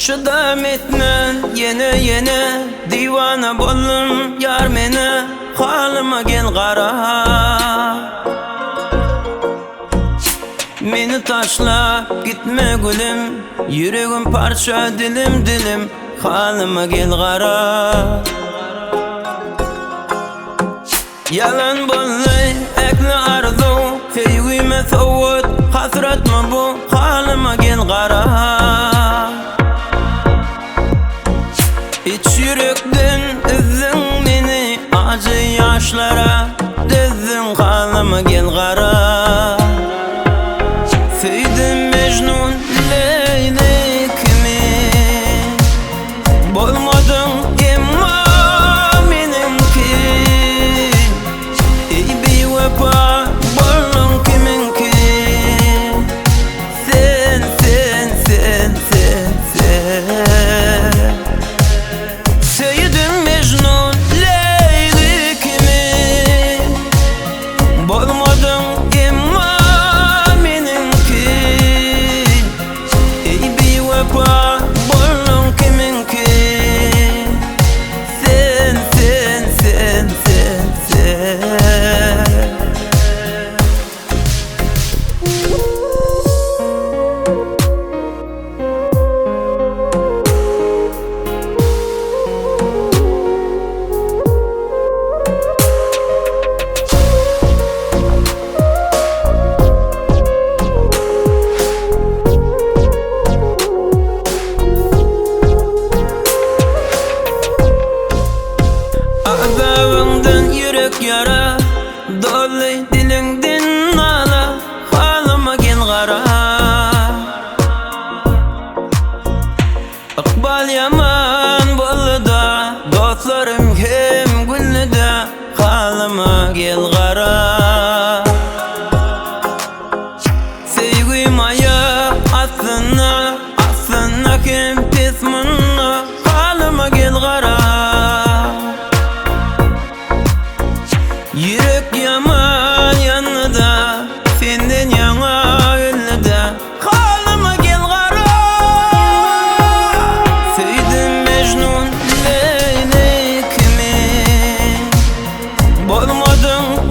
Şıdam etme yene divana boldum yar mene halıma gel qara. Meni taşla gitme gülüm, yüreğim parça dilim halıma gel qara. Yalan bollay ekli arzu feygime sovut hasret mi bu halıma gel qara. İç yürekten üzdün beni acı yaşlara düzdün halıma gel qara. Söydim Mecnun Leylek'imi bolmadın emma menimki. Ey bevefa boldun kiminki. Sen Söydim Mecnun Leylek'imi bolmadın emma menimki. Ey bevefa boldun kiminki. Sen Azabından yürek yara dolay dilinden nala halıma gel qara. Iqbal yaman boldu da dostlarım hem güllü da halıma gel qara. Sevgim aya aslına kim pismunna halıma gel qara. Yürek yaman yanında senden yana ünlüde halıma gel qara. Söydim Mecnun Leylek'imi bolmadın